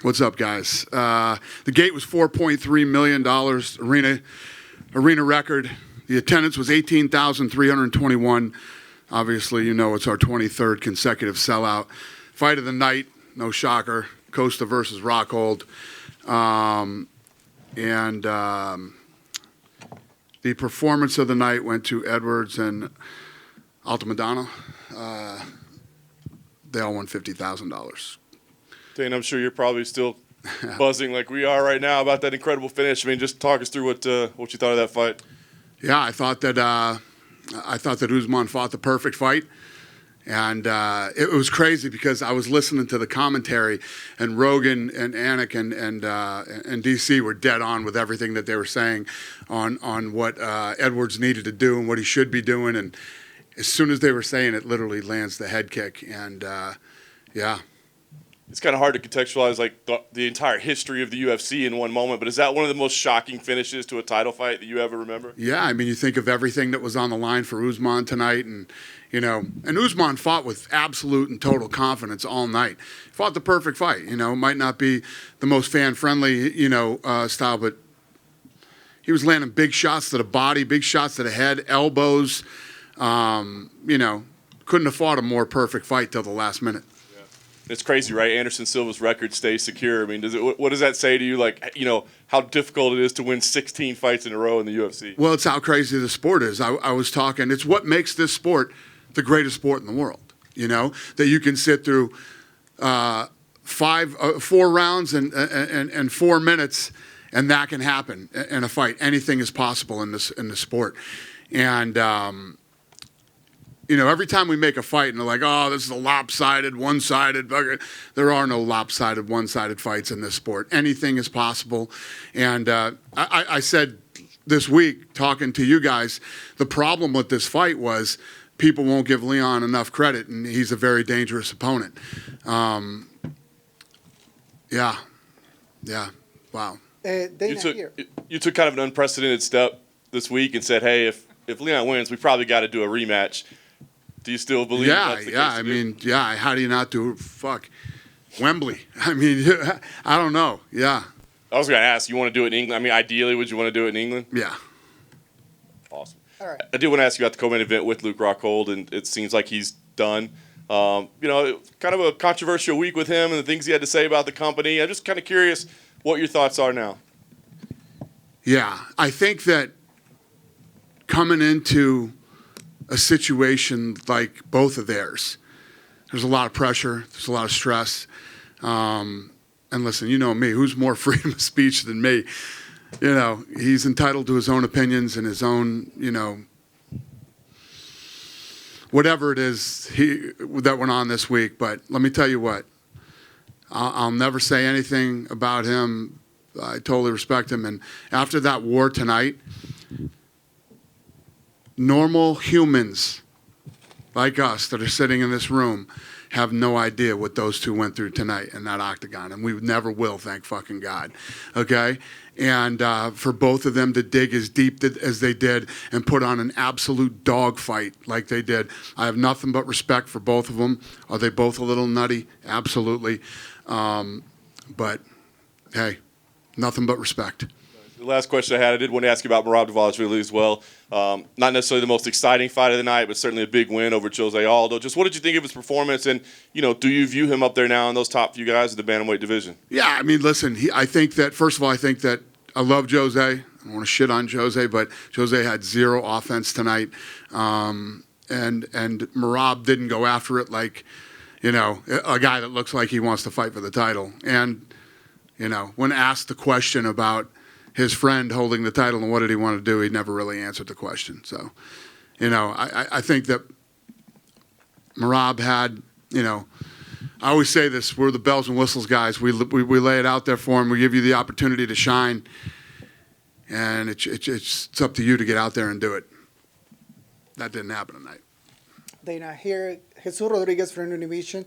What's up, guys? The gate was $4.3 million, arena record. The attendance was 18,321. Obviously, you know it's our 23rd consecutive sellout. Fight of the night, no shocker, Costa versus Rockhold. The performance of the night went to Edwards and Altamadano. They all won $50,000. Dane, I'm sure you're probably still buzzing like we are right now about that incredible finish. I mean, just talk us through what you thought of that fight. Yeah, I thought that Usman fought the perfect fight, and it was crazy because I was listening to the commentary, and Rogan and Anik and DC were dead on with everything that they were saying on what Edwards needed to do and what he should be doing, and as soon as they were saying it, literally lands the head kick, and yeah. It's kind of hard to contextualize like the entire history of the UFC in one moment, but is that one of the most shocking finishes to a title fight that you ever remember? Yeah, I mean, you think of everything that was on the line for Usman tonight, and Usman fought with absolute and total confidence all night. Fought the perfect fight. It might not be the most fan-friendly, style, but he was landing big shots to the body, big shots to the head, elbows. Couldn't have fought a more perfect fight till the last minute. It's crazy, right? Anderson Silva's record stays secure. I mean, what does that say to you? Like, how difficult it is to win 16 fights in a row in the UFC? Well, it's how crazy the sport is. I was talking. It's what makes this sport the greatest sport in the world. That you can sit through 4 rounds and 4 minutes, and that can happen in a fight. Anything is possible in this sport, and. Every time we make a fight and they're like, oh, this is a lopsided, one-sided. There are no lopsided, one-sided fights in this sport. Anything is possible. And I said this week, talking to you guys, the problem with this fight was people won't give Leon enough credit, and he's a very dangerous opponent. Yeah. Wow. You took kind of an unprecedented step this week and said, hey, if Leon wins, we probably got to do a rematch. Do you still believe that's the case? How do you not do Wembley? I mean, I don't know. Yeah. I was going to ask, you want to do it in England? I mean, ideally, would you want to do it in England? Yeah. Awesome. All right. I do want to ask you about the co-main event with Luke Rockhold, and it seems like he's done. Kind of a controversial week with him and the things he had to say about the company. I'm just kind of curious what your thoughts are now. Yeah, I think that coming into a situation like both of theirs, there's a lot of pressure, there's a lot of stress. And listen, you know me, who's more freedom of speech than me? He's entitled to his own opinions and his own, whatever it is that went on this week. But let me tell you what, I'll never say anything about him. I totally respect him. And after that war tonight, normal humans like us that are sitting in this room have no idea what those two went through tonight in that octagon, and we never will, thank fucking God, okay? And for both of them to dig as deep as they did and put on an absolute dogfight like they did, I have nothing but respect for both of them. Are they both a little nutty? Absolutely. But, hey, nothing but respect. The last question I had, I did want to ask you about Merab Dvalishvili as well. Not necessarily the most exciting fight of the night, but certainly a big win over Jose Aldo. Just what did you think of his performance, and do you view him up there now in those top few guys in the bantamweight division? Yeah, I mean, listen, I think that first of all, I love Jose. I don't want to shit on Jose, but Jose had zero offense tonight, and Merab didn't go after it like a guy that looks like he wants to fight for the title. And when asked the question about his friend holding the title and what did he want to do, he never really answered the question. So, I think that Merab had, I always say this, we're the bells and whistles guys. We lay it out there for him. We give you the opportunity to shine. And it's up to you to get out there and do it. That didn't happen tonight. Dana, here, Jesus Rodriguez from Univision.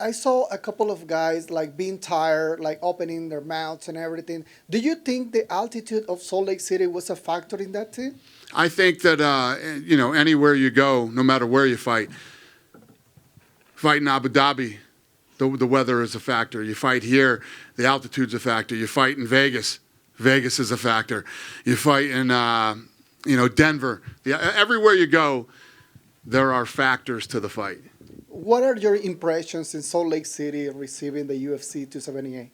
I saw a couple of guys being tired, opening their mouths and everything. Do you think the altitude of Salt Lake City was a factor in that too? I think that anywhere you go, no matter where you fight in Abu Dhabi, the weather is a factor. You fight here, the altitude's a factor. You fight in Vegas, Vegas is a factor. You fight in Denver. Everywhere you go, there are factors to the fight. What are your impressions in Salt Lake City receiving the UFC 278?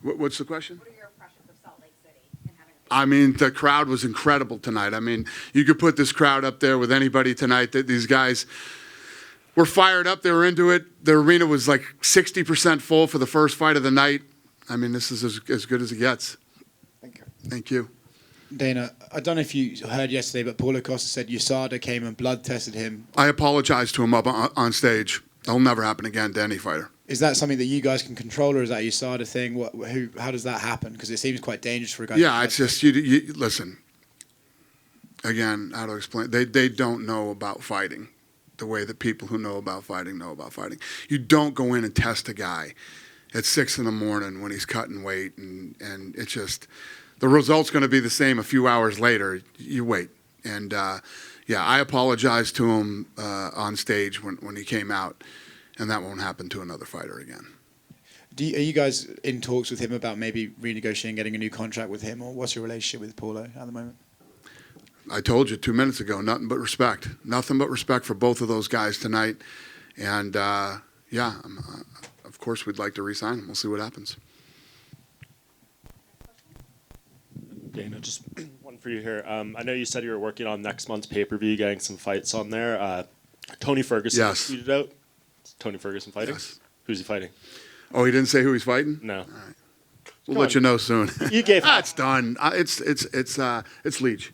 What's the question? What are your impressions of Salt Lake City and having I mean, the crowd was incredible tonight. I mean, you could put this crowd up there with anybody tonight. These guys were fired up. They were into it. The arena was like 60% full for the first fight of the night. I mean, this is as good as it gets. Thank you. Thank you. Dana, I don't know if you heard yesterday, but Paulo Costa said USADA came and blood tested him. I apologized to him up on stage. That'll never happen again to any fighter. Is that something that you guys can control, or is that a USADA thing? How does that happen? Because it seems quite dangerous for a guy. Yeah, it's just you listen. Again, how to explain? They don't know about fighting the way that people who know about fighting know about fighting. You don't go in and test a guy at 6 a.m. when he's cutting weight, and it's just the result's going to be the same a few hours later. You wait, and yeah, I apologized to him on stage when he came out, and that won't happen to another fighter again. Are you guys in talks with him about maybe renegotiating, getting a new contract with him, or what's your relationship with Paulo at the moment? I told you 2 minutes ago, nothing but respect. Nothing but respect for both of those guys tonight. And, yeah, of course we'd like to re-sign them. We'll see what happens. Dana, just one for you here. I know you said you were working on next month's pay-per-view, getting some fights on there. Tony Ferguson Yes. tweeted out. Is Tony Ferguson fighting? Yes. Who's he fighting? Oh, he didn't say who he's fighting? No. We'll Come let on. you know soon. You gave It's done. It's Leach.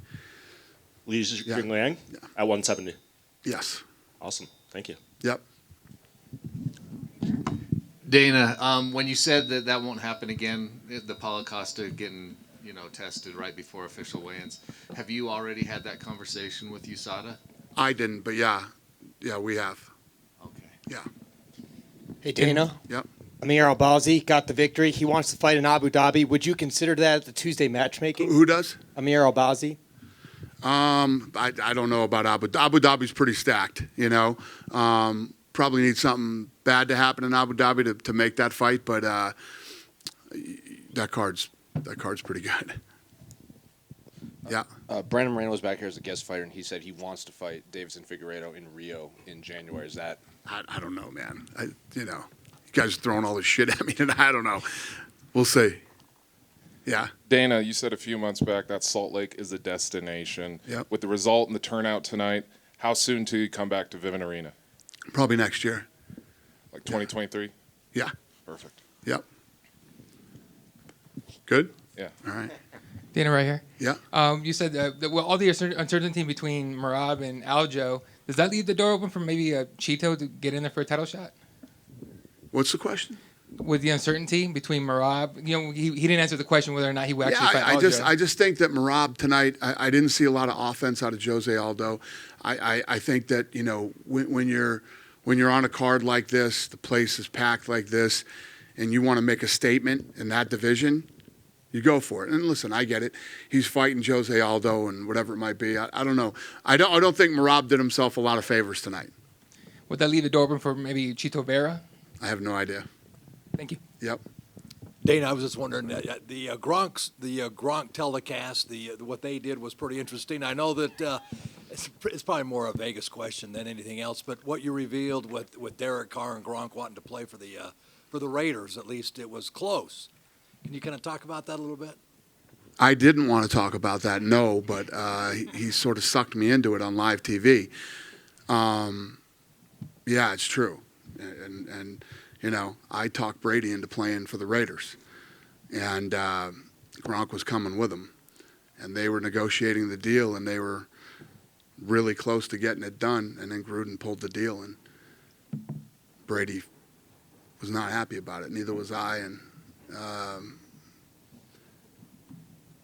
Li Yeah. Jingliang at 170. Yes. Awesome. Thank you. Yep. Dana, when you said that won't happen again, the Paulo Costa getting tested right before official weigh-ins, have you already had that conversation with USADA? I didn't, but yeah, we have. Okay. Yeah. Hey, Dana. Yep. Amir Albazi got the victory. He wants to fight in Abu Dhabi. Would you consider that at the Tuesday matchmaking? Who does? Amir Albazi. I don't know about Abu Dhabi's pretty stacked, probably need something bad to happen in Abu Dhabi to make that fight, but that card's pretty good. Yeah. Brandon Moreno was back here as a guest fighter, and he said he wants to fight Davidson Figueiredo in Rio in January. Is that? I don't know, man. You guys are throwing all this shit at me, and I don't know. We'll see. Yeah. Dana, you said a few months back that Salt Lake is a destination. Yep. With the result and the turnout tonight, how soon till you come back to Vivint Arena? Probably next year. Like 2023? Yeah. Perfect. Yep. Good? Yeah. All right. Dana, right here. Yeah. You said that all the uncertainty between Merab and Aljo, does that leave the door open for maybe a Cheeto to get in there for a title shot? What's the question? With the uncertainty between Merab, he didn't answer the question whether or not he would actually fight Aljo. I just think that Merab tonight, I didn't see a lot of offense out of Jose Aldo. I think that, when you're on a card like this, the place is packed like this, and you want to make a statement in that division, you go for it. And listen, I get it. He's fighting Jose Aldo and whatever it might be. I don't know. I don't think Merab did himself a lot of favors tonight. Would that leave the door open for maybe Chito Vera? I have no idea. Thank you. Yep. Dana, I was just wondering, the Gronk telecast, what they did was pretty interesting. I know that it's probably more a Vegas question than anything else, but what you revealed with Derek Carr and Gronk wanting to play for the Raiders, at least it was close. Can you kind of talk about that a little bit? I didn't want to talk about that, no, but he sort of sucked me into it on live TV. Yeah, it's true. And I talked Brady into playing for the Raiders. And Gronk was coming with him. And they were negotiating the deal, and they were really close to getting it done. And then Gruden pulled the deal, and Brady was not happy about it. Neither was I. And,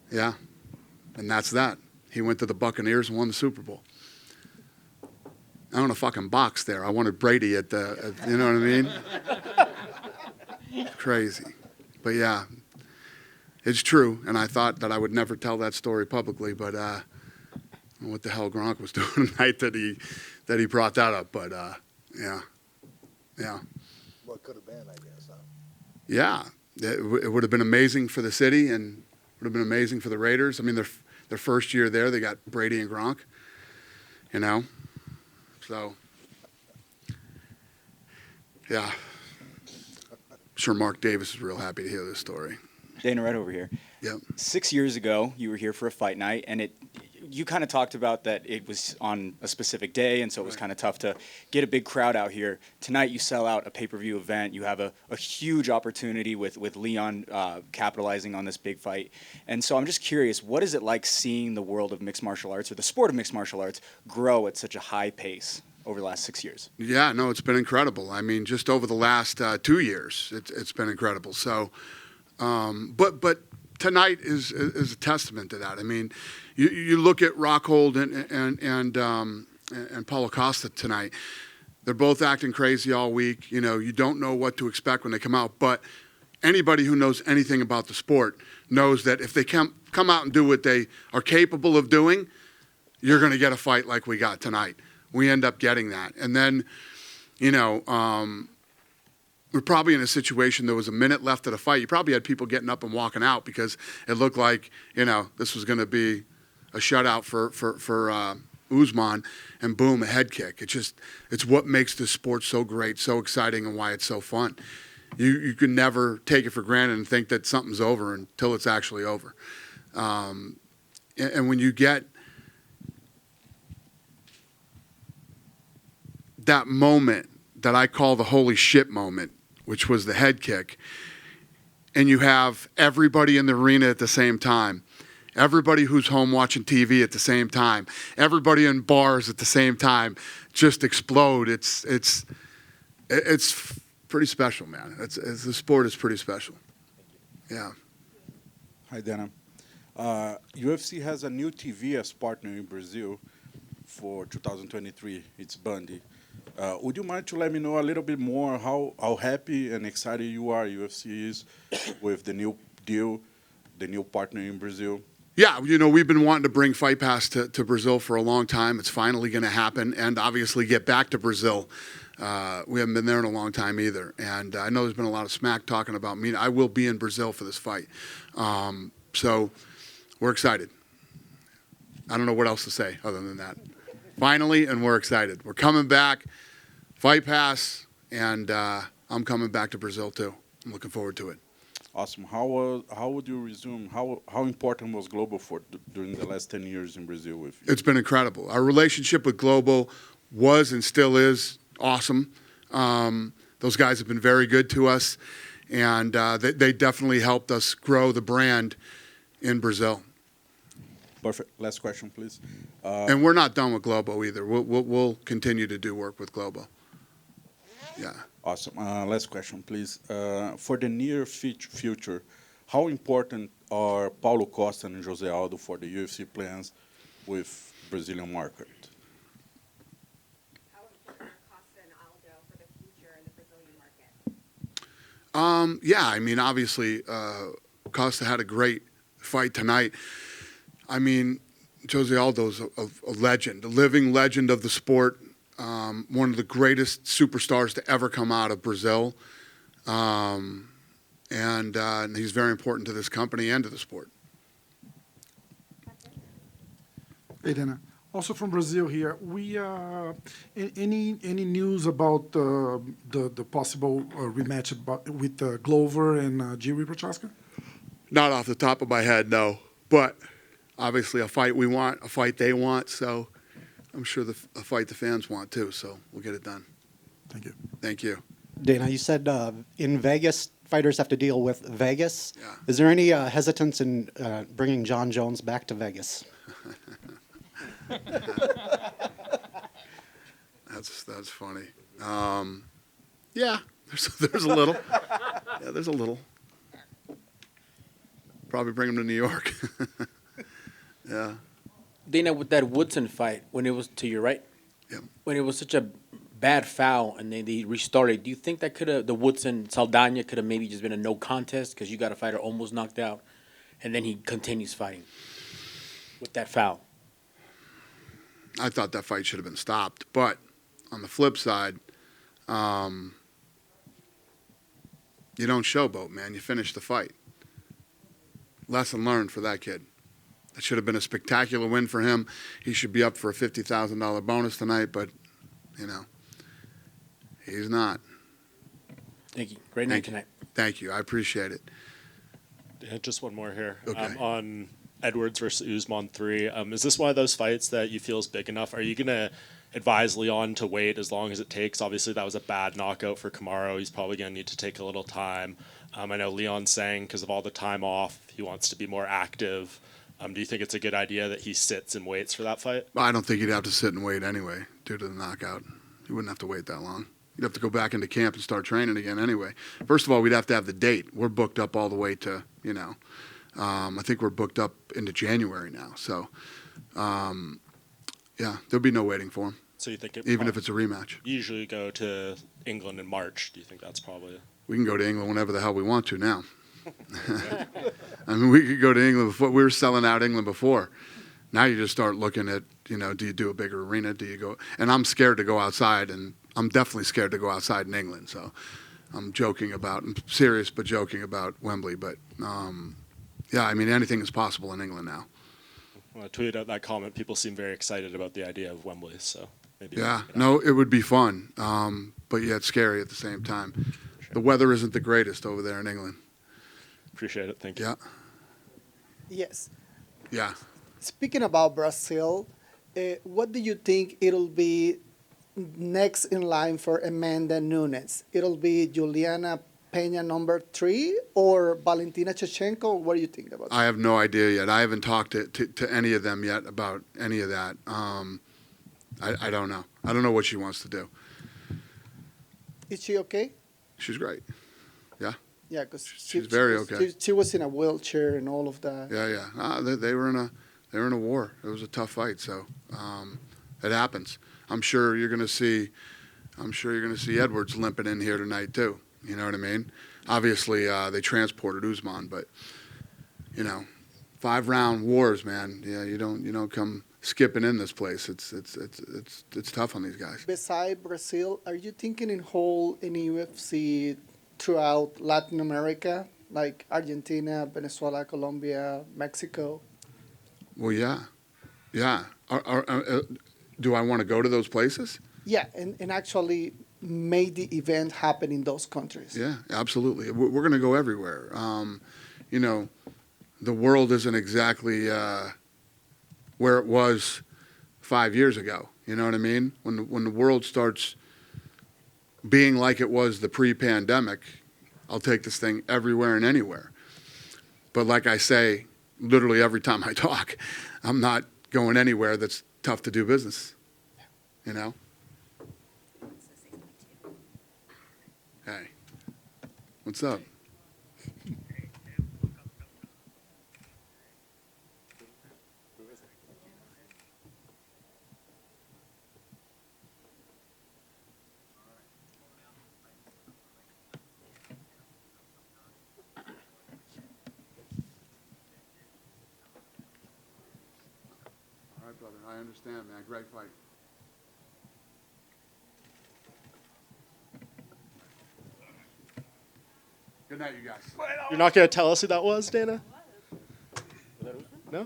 yeah, and that's that. He went to the Buccaneers and won the Super Bowl. I don't want a fucking box there. I wanted Brady at you know what I mean? Crazy. But yeah, it's true. And I thought that I would never tell that story publicly, but what the hell Gronk was doing tonight that he brought that up. But yeah. what could have been, I guess, huh? Yeah, it would have been amazing for the city and would have been amazing for the Raiders. I mean, their first year there, they got Brady and Gronk, you know. So, yeah. I'm sure Mark Davis is real happy to hear this story. Dana, right over here. Yep. 6 years ago, you were here for a fight night, and you kind of talked about that it was on a specific day, and so it was kind of tough to get a big crowd out here. Tonight, you sell out a pay-per-view event. You have a huge opportunity with Leon capitalizing on this big fight. And so I'm just curious, what is it like seeing the world of mixed martial arts, or the sport of mixed martial arts, grow at such a high pace over the last 6 years? Yeah, no, it's been incredible. I mean, just over the last 2 years, it's been incredible. So, but tonight is a testament to that. I mean, you look at Rockhold and Paulo Costa tonight. They're both acting crazy all week. You know, you don't know what to expect when they come out. But anybody who knows anything about the sport knows that if they come out and do what they are capable of doing, you're going to get a fight like we got tonight. We end up getting that. And then, you know, we're probably in a situation, there was a minute left of the fight. You probably had people getting up and walking out because it looked like, you know, this was going to be a shutout for Usman, and boom, a head kick. It's what makes this sport so great, so exciting, and why it's so fun. You can never take it for granted and think that something's over until it's actually over. And when you get that moment that I call the holy shit moment, which was the head kick, and you have everybody in the arena at the same time, everybody who's home watching TV at the same time, everybody in bars at the same time, just explode. It's pretty special, man. The sport is pretty special. Yeah. Hi, Dana. UFC has a new TV as partner in Brazil for 2023. It's Bundy. Would you mind to let me know a little bit more how happy and excited you are UFC is with the new deal, the new partner in Brazil? Yeah, you know, we've been wanting to bring Fight Pass to Brazil for a long time. It's finally going to happen, and obviously get back to Brazil. We haven't been there in a long time either. And I know there's been a lot of smack talking about me. I will be in Brazil for this fight. So we're excited. I don't know what else to say other than that. Finally, and we're excited. We're coming back, Fight Pass, and I'm coming back to Brazil too. I'm looking forward to it. Awesome. How would you resume? How important was Global during the last 10 years in Brazil with you? It's been incredible. Our relationship with Global was and still is awesome. Those guys have been very good to us, and they definitely helped us grow the brand in Brazil. Perfect. Last question, please. And we're not done with Globo either. We'll continue to do work with Globo. Yeah. Awesome. Last question, please. For the near future, how important are Paulo Costa and Jose Aldo for the UFC plans with Brazilian market? How important are Costa and Aldo for the future in the Brazilian market? Yeah, I mean, obviously, Costa had a great fight tonight. I mean, Jose Aldo's a legend, a living legend of the sport, one of the greatest superstars to ever come out of Brazil. And he's very important to this company and to the sport. Hey, Dana. Also from Brazil here. We any news about the possible rematch with Glover and Jiri Prochazka? Not off the top of my head, no. But obviously, a fight we want, a fight they want. So I'm sure a fight the fans want too. So we'll get it done. Thank you. Thank you. Dana, you said in Vegas, fighters have to deal with Vegas. Yeah. Is there any hesitance in bringing John Jones back to Vegas? That's funny. Yeah, there's a little. Yeah, there's a little. Probably bring him to New York. Yeah. Dana, with that Woodson fight, when it was to your right, when it was such a bad foul and then they restarted, do you think that the Woodson Saldana could have maybe just been a no contest because you got a fighter almost knocked out, and then he continues fighting with that foul? I thought that fight should have been stopped, but on the flip side, You don't showboat, man. You finish the fight. Lesson learned for that kid. It should have been a spectacular win for him. He should be up for a $50,000 bonus tonight, but, you know, he's not. Thank you. Great night tonight. Thank you. I appreciate it. Yeah, just one more here. Okay. On Edwards versus Usman 3, is this one of those fights that you feel is big enough? Are you going to advise Leon to wait as long as it takes? Obviously, that was a bad knockout for Kamaru. He's probably going to need to take a little time. I know Leon's saying because of all the time off, he wants to be more active. Do you think it's a good idea that he sits and waits for that fight? Well, I don't think he'd have to sit and wait anyway due to the knockout. He wouldn't have to wait that long. He'd have to go back into camp and start training again anyway. First of all, we'd have to have the date. We're booked up all the way to, you know, I think we're booked up into January now. So, yeah, there'll be no waiting for him. So you think even if it's a rematch? You usually go to England in March. Do you think that's probably? We can go to England whenever the hell we want to now. I mean, we could go to England before. We were selling out England before. Now you just start looking at, you know, do you do a bigger arena? Do you go? And I'm scared to go outside, and I'm definitely scared to go outside in England. So I'm serious, but joking about Wembley. But yeah, I mean, anything is possible in England now. When I tweeted out that comment, people seem very excited about the idea of Wembley. So maybe. Yeah, no, it would be fun, but yet scary at the same time. Sure. The weather isn't the greatest over there in England. Appreciate it. Thank you. Yeah. Yes. Yeah. Speaking about Brazil, what do you think it'll be next in line for Amanda Nunes? It'll be Juliana Peña number 3 or Valentina Shevchenko? What do you think about that? I have no idea yet. I haven't talked to any of them yet about any of that. I don't know. I don't know what she wants to do. Is she okay? She's great. Yeah. Yeah, because she's very okay. She was in a wheelchair and all of that. Yeah, yeah. They were in a war. It was a tough fight, so it happens. I'm sure you're going to see Edwards limping in here tonight too. You know what I mean? Obviously, they transported Usman, but you know, 5-round wars, man. Yeah, you don't come skipping in this place. It's tough on these guys. Besides Brazil, are you thinking in hold in UFC throughout Latin America, like Argentina, Venezuela, Colombia, Mexico? Well, yeah. Do I want to go to those places? Yeah, and actually made the event happen in those countries. Yeah, absolutely. We're going to go everywhere. You know, the world isn't exactly where it was 5 years ago. You know what I mean? When the world starts being like it was the pre-pandemic, I'll take this thing everywhere and anywhere. But like I say, literally every time I talk, I'm not going anywhere that's tough to do business. You know? Hey, what's up? All right, brother. I understand, man. Great fight. Good night, you guys. You're not going to tell us who that was, Dana? No?